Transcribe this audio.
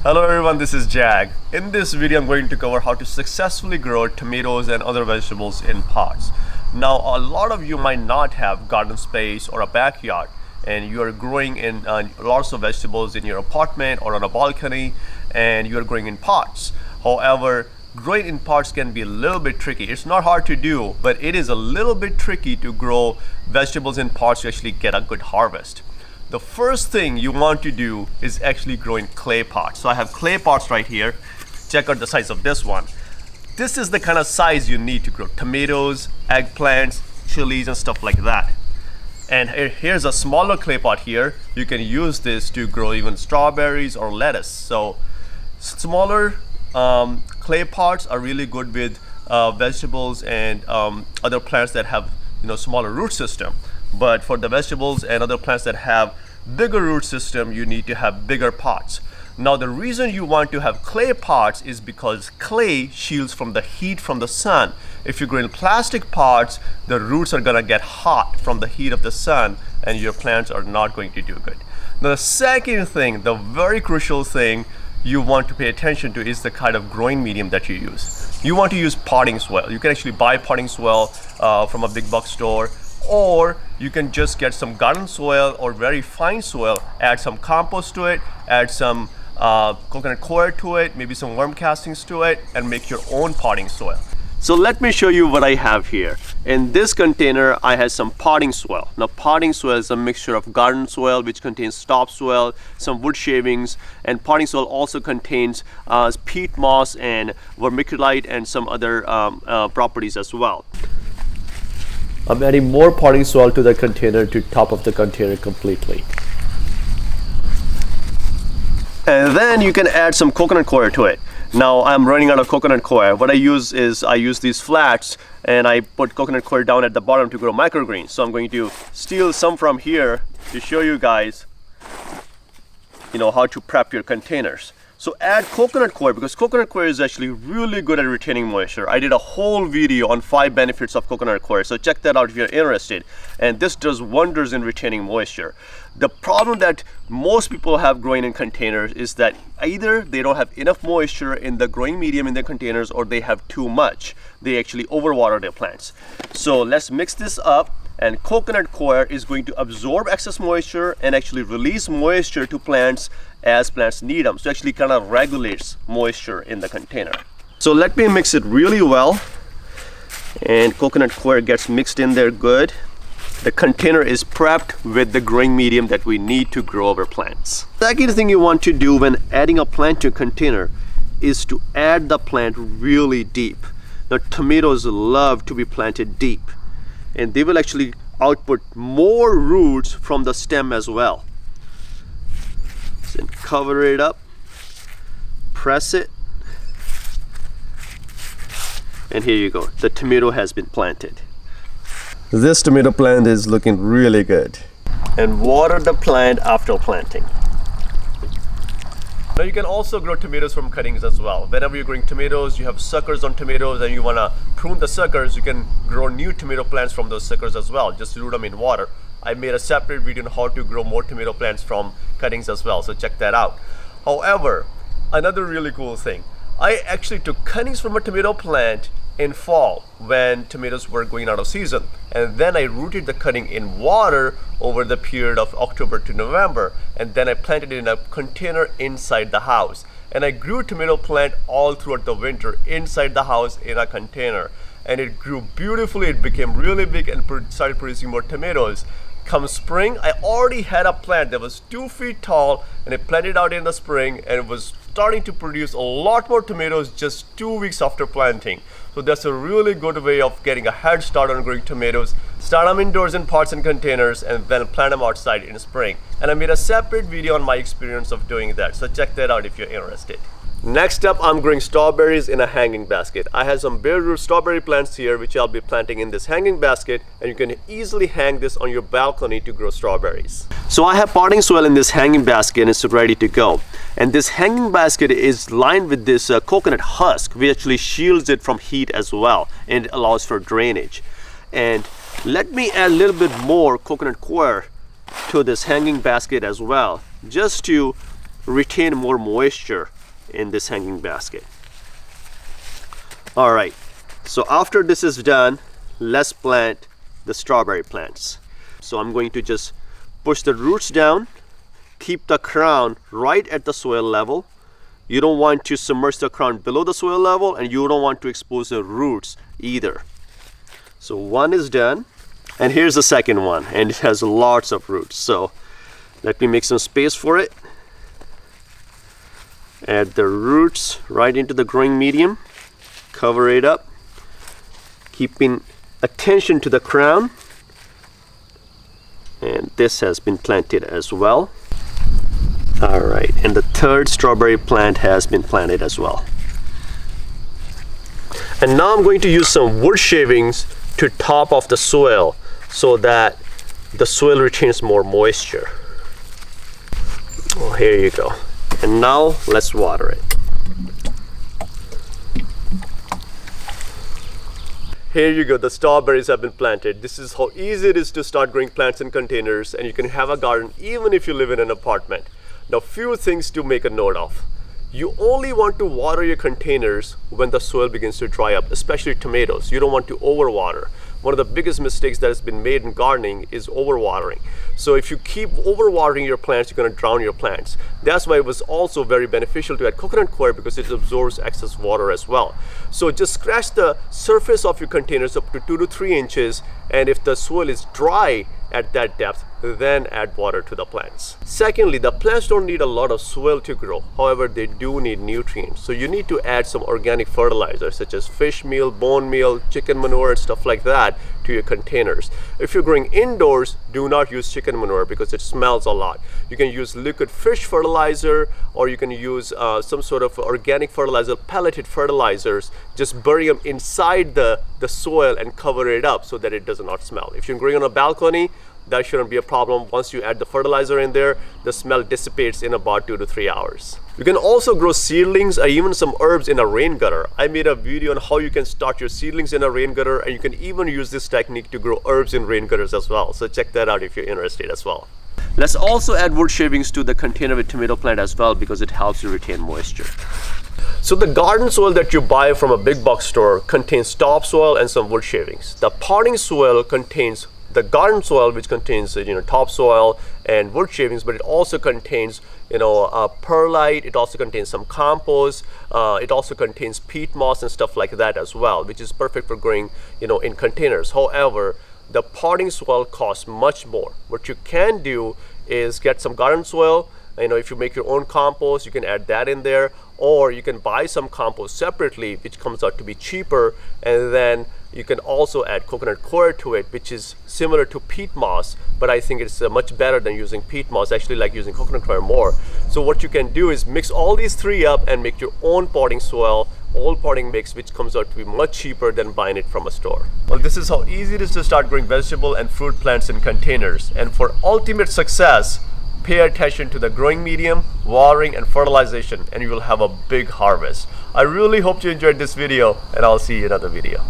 Hello everyone, this is Jag. In this video I'm going to cover how to successfully grow tomatoes and other vegetables in pots. Now a lot of you might not have garden space or a backyard and you are growing in lots of vegetables in your apartment or on a balcony and you are growing in pots. However, growing in pots can be a little bit tricky. It's not hard to do, but it is a little bit tricky to grow vegetables in pots to actually get a good harvest. The first thing you want to do is actually grow in clay pots. So I have clay pots right here. Check out the size of this one. This is the kind of size you need to grow tomatoes, eggplants, chilies, and stuff like that. And here's a smaller clay pot here. You can use this to grow even strawberries or lettuce. So smaller clay pots are really good with vegetables and other plants that have smaller root system. But for the vegetables and other plants that have bigger root system, you need to have bigger pots. Now the reason you want to have clay pots is because clay shields from the heat from the sun. If you grow in plastic pots, the roots are gonna get hot from the heat of the sun and your plants are not going to do good. Now the second thing, the very crucial thing you want to pay attention to is the kind of growing medium that you use. You want to use potting soil. You can actually buy potting soil from a big box store, or you can just get some garden soil or very fine soil, add some compost to it, add some coconut coir to it, maybe some worm castings to it, and make your own potting soil. So let me show you what I have here. In this container, I have some potting soil. Now potting soil is a mixture of garden soil, which contains topsoil, some wood shavings, and potting soil also contains peat moss and vermiculite and some other properties as well. I'm adding more potting soil to the container to top of the container completely. And then you can add some coconut coir to it. Now I'm running out of coconut coir. What I use is these flats and I put coconut coir down at the bottom to grow microgreens. So I'm going to steal some from here to show you guys how to prep your containers. So add coconut coir because coconut coir is actually really good at retaining moisture. I did a whole video on 5 benefits of coconut coir, so check that out if you're interested. And this does wonders in retaining moisture. The problem that most people have growing in containers is that either they don't have enough moisture in the growing medium in their containers or they have too much. They actually overwater their plants. So let's mix this up. And coconut coir is going to absorb excess moisture and actually release moisture to plants as plants need them. So actually kind of regulates moisture in the container. So let me mix it really well. And coconut coir gets mixed in there good. The container is prepped with the growing medium that we need to grow our plants. Second thing you want to do when adding a plant to a container is to add the plant really deep. Now tomatoes love to be planted deep, and they will actually output more roots from the stem as well. So cover it up, press it, and here you go. The tomato has been planted. This tomato plant is looking really good. And water the plant after planting. Now you can also grow tomatoes from cuttings as well. Whenever you're growing tomatoes, you have suckers on tomatoes and you want to prune the suckers, you can grow new tomato plants from those suckers as well. Just root them in water. I made a separate video on how to grow more tomato plants from cuttings as well, so check that out. However, another really cool thing, I actually took cuttings from a tomato plant in fall when tomatoes were going out of season, and then I rooted the cutting in water over the period of October to November, and then I planted it in a container inside the house, and I grew tomato plant all throughout the winter inside the house in a container, and it grew beautifully. It became really big and started producing more tomatoes. Come spring, I already had a plant that was 2 feet tall, and I planted it out in the spring, and it was starting to produce a lot more tomatoes just 2 weeks after planting. So that's a really good way of getting a head start on growing tomatoes. Start them indoors in pots and containers and then plant them outside in spring. And I made a separate video on my experience of doing that, so check that out if you're interested. Next up, I'm growing strawberries in a hanging basket. I have some bare root strawberry plants here which I'll be planting in this hanging basket, and you can easily hang this on your balcony to grow strawberries. So I have potting soil in this hanging basket and it's ready to go. And this hanging basket is lined with this coconut husk, which actually shields it from heat as well and allows for drainage. And let me add a little bit more coconut coir to this hanging basket as well, just to retain more moisture in this hanging basket. All right, so after this is done, let's plant the strawberry plants. So I'm going to just push the roots down, keep the crown right at the soil level. You don't want to submerge the crown below the soil level, and you don't want to expose the roots either. So one is done, and here's the second one, and it has lots of roots. So let me make some space for it. Add the roots right into the growing medium, cover it up, keeping attention to the crown. And this has been planted as well. All right, and the third strawberry plant has been planted as well. And now I'm going to use some wood shavings to top off the soil so that the soil retains more moisture. Oh, here you go. And now let's water it. Here you go, the strawberries have been planted. This is how easy it is to start growing plants in containers, and you can have a garden even if you live in an apartment. Now, few things to make a note of. You only want to water your containers when the soil begins to dry up, especially tomatoes. You don't want to overwater. One of the biggest mistakes that has been made in gardening is overwatering. So if you keep overwatering your plants, you're going to drown your plants. That's why it was also very beneficial to add coconut coir, because it absorbs excess water as well. So just scratch the surface of your containers up to 2 to 3 inches, and if the soil is dry at that depth, then add water to the plants. Secondly, the plants don't need a lot of soil to grow. However, they do need nutrients. So you need to add some organic fertilizers such as fish meal, bone meal, chicken manure, and stuff like that to your containers. If you're growing indoors, do not use chicken manure because it smells a lot. You can use liquid fish fertilizer, or you can use some sort of organic fertilizer, pelleted fertilizers. Just bury them inside the soil and cover it up so that it does not smell. If you're growing on a balcony, that shouldn't be a problem. Once you add the fertilizer in there, the smell dissipates in about 2 to 3 hours. You can also grow seedlings or even some herbs in a rain gutter. I made a video on how you can start your seedlings in a rain gutter, and you can even use this technique to grow herbs in rain gutters as well. So check that out if you're interested as well. Let's also add wood shavings to the container with tomato plant as well, because it helps you retain moisture. So the garden soil that you buy from a big box store contains topsoil and some wood shavings. The potting soil contains the garden soil, which contains topsoil and wood shavings, but it also contains perlite. It also contains some compost. It also contains peat moss and stuff like that as well, which is perfect for growing in containers. However, the potting soil costs much more. What you can do is get some garden soil. If you make your own compost, you can add that in there, or you can buy some compost separately, which comes out to be cheaper, and then you can also add coconut coir to it, which is similar to peat moss, but I think it's much better than using peat moss. I actually like using coconut coir more. So what you can do is mix all these three up and make your own potting soil, all potting mix, which comes out to be much cheaper than buying it from a store. Well, this is how easy it is to start growing vegetable and fruit plants in containers. And for ultimate success, pay attention to the growing medium, watering, and fertilization, and you will have a big harvest. I really hope you enjoyed this video, and I'll see you in another video.